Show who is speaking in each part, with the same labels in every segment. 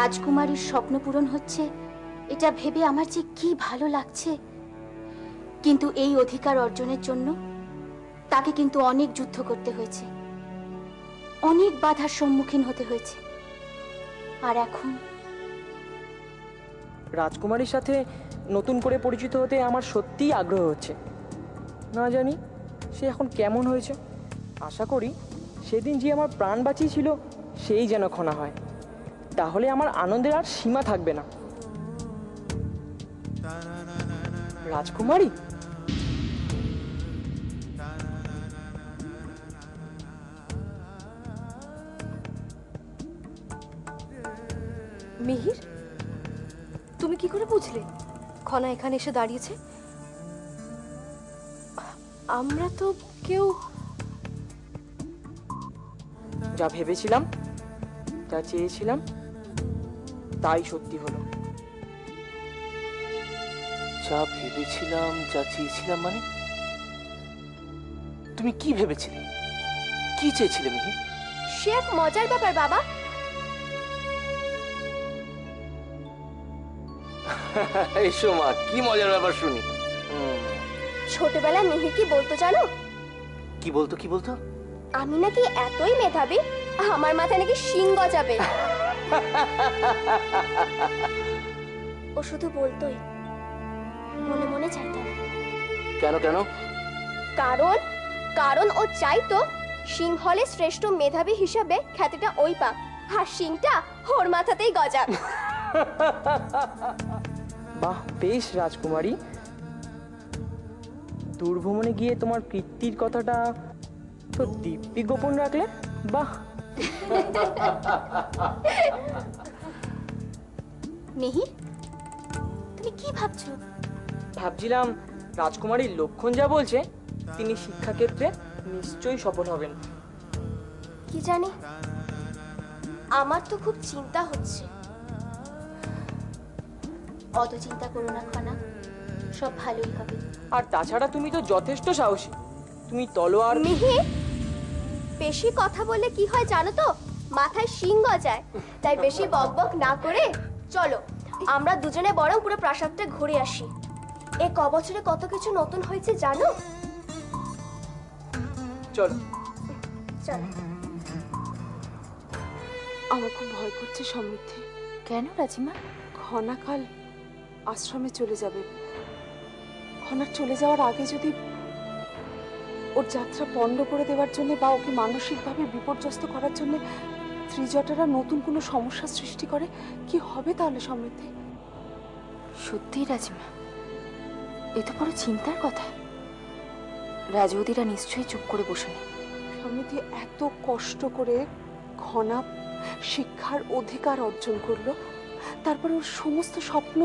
Speaker 1: রাজকুমারীর স্বপ্ন পূরণ হচ্ছে এটা ভেবে আমার যে কি ভালো লাগছে। কিন্তু এই অধিকার অর্জনের জন্য তাকে কিন্তু অনেক যুদ্ধ করতে হয়েছে, অনেক বাধার সম্মুখীন হতে হয়েছে। আর এখন
Speaker 2: রাজকুমারীর সাথে নতুন করে পরিচিত হতে আমার সত্যিই আগ্রহ হচ্ছে। না জানি সে এখন কেমন হয়েছে। আশা করি সেদিন যে আমার প্রাণ বাঁচিয়েছিল সেই যেন খনা হয়, তাহলে আমার আনন্দের আর সীমা থাকবে না। রাজকুমারী,
Speaker 3: মিহির, তুমি কি করে বুঝলে খনা এখানে এসে দাঁড়িয়েছে? আমরা তো কেউ।
Speaker 2: যা ভেবেছিলাম, যা চেয়েছিলাম, তাই সত্যি হলো।
Speaker 4: যা ভেবেছিলাম, যা চেয়েছিলাম মানে? তুমি কি ভেবেছিলে, কি চেয়েছিলে মিহি?
Speaker 3: সে এক মজার ব্যাপার বাবা।
Speaker 4: এসো মা, কি মজার ব্যাপার শুনি।
Speaker 3: ছোটবেলায় মিহির কি বলতো জানো?
Speaker 4: কি বলতো, কি বলতো?
Speaker 3: আমি নাকি এতই মেধাবী, আমার মাথায় নাকি শিং গজাবে। ও শুধু বলতোই, মনে মনে চাইতো না।
Speaker 4: কেন কেন?
Speaker 3: কারণ কারণ ও চাইতো সিংহলে শ্রেষ্ঠ মেধাবী হিসাবে খ্যাতিটা ওই পাক, আর শিংটা ওর মাথাতেই গজাক।
Speaker 2: বাহ, বেশ রাজকুমারী। দূরভ্রমণে গিয়ে তোমার কীর্তির কথাটা তো দিব্যি গোপন রাখলে। বাহ।
Speaker 1: মিহির, তুমি কি ভাবছো?
Speaker 2: ভাবছিলাম রাজকুমারীর লক্ষণ যা বলছে, তিনি শিক্ষাক্ষেত্রে নিশ্চয়ই সফল হবেন।
Speaker 3: কি জানি, আমার তো খুব চিন্তা হচ্ছে।
Speaker 1: অত চিন্তা করো না খনা, সব ভালোই হবে।
Speaker 2: আর তাছাড়া তুমি তো যথেষ্ট সাহসী। তুমি তলোয়ার।
Speaker 3: মিহির, বেশি কথা বললে কি হয় জানো তো? মাথায় শিং গজায়। তাই বেশি বকবক না করে চলো আমরা দুজনে বরং পুরো প্রাসাদটা ঘুরে আসি। এই ক বছরে কত কিছু নতুন হয়েছে জানো?
Speaker 2: চলো।
Speaker 3: চলো।
Speaker 5: আমার খুব ভয় করছে সমৃদ্ধি।
Speaker 1: কেন রাজিমা?
Speaker 5: খনা কাল আশ্রমে চলে যাবে। খনার চলে যাওয়ার আগে যদি ওর যাত্রা পণ্ড করে দেওয়ার জন্য বা ওকে মানসিকভাবে বিপর্যস্ত করার জন্য ত্রিজটারা নতুন কোনো সমস্যা সৃষ্টি করে, কি হবে তাহলে সমৃদ্ধি?
Speaker 1: সত্যি রাজিমা, এ তো বড় চিন্তার কথা। রাজবৌদিরা নিশ্চয়ই চুপ করে বসে নেই।
Speaker 5: সমৃদ্ধি, এত কষ্ট করে খনা শিক্ষার অধিকার অর্জন করলো, তারপর ওর সমস্ত স্বপ্ন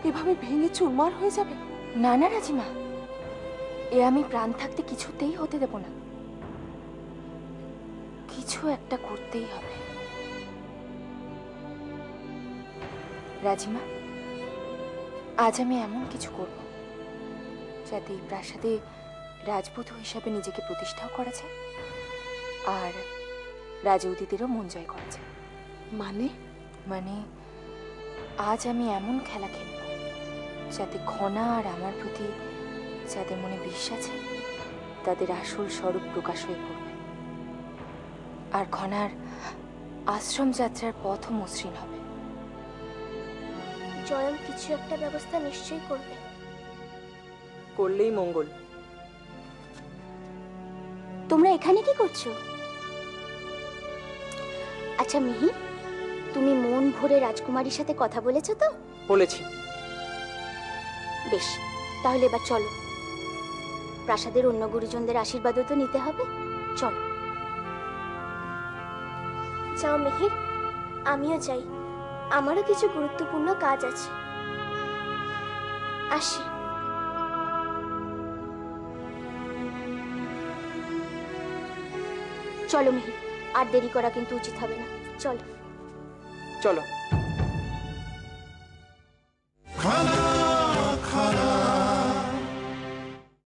Speaker 5: এভাবে ভেঙে চুরমার হয়ে যাবে?
Speaker 1: না না রাজিমা, এ আমি প্রাণ থাকতে কিছুতেই হতে দেব না। কিছু একটা করতেই হবে। রাজিমা, আজ আমি এমন কিছু করব যাতে এই প্রাসাদে রাজপুত হিসাবে নিজেকে প্রতিষ্ঠাও করা যায়, আর রাজউদিদেরও মন জয় করা যায়।
Speaker 5: মানে?
Speaker 1: মানে আজ আমি এমন খেলা খেলব যাতে খনা আর আমার প্রতি যাদের মনে বিশ্বাস আছে তাদের আসল স্বরূপ প্রকাশ হয়ে পড়বে, আর খনার আশ্রম যাত্রার পথও মসৃণ হবে।
Speaker 3: জয়ম কিছু একটা ব্যবস্থা নিশ্চয়ই করবে।
Speaker 2: করলেই মঙ্গল।
Speaker 1: তোমরা এখানে কি করছো? আচ্ছা মিহির, তুমি মন ভরে রাজকুমারীর সাথে কথা বলেছো তো?
Speaker 2: বলেছি।
Speaker 1: বেশ, তাহলে এবার চলো। প্রাসাদের অন্য গুরুজনদের আশীর্বাদও তো নিতে হবে। চলো।
Speaker 3: যাও মিহির, আমিও যাই, আমারও কিছু গুরুত্বপূর্ণ কাজ আছে। আসি।
Speaker 1: চলো মিহির, আর দেরি করা কিন্তু উচিত হবে না। চলো।
Speaker 2: চলো।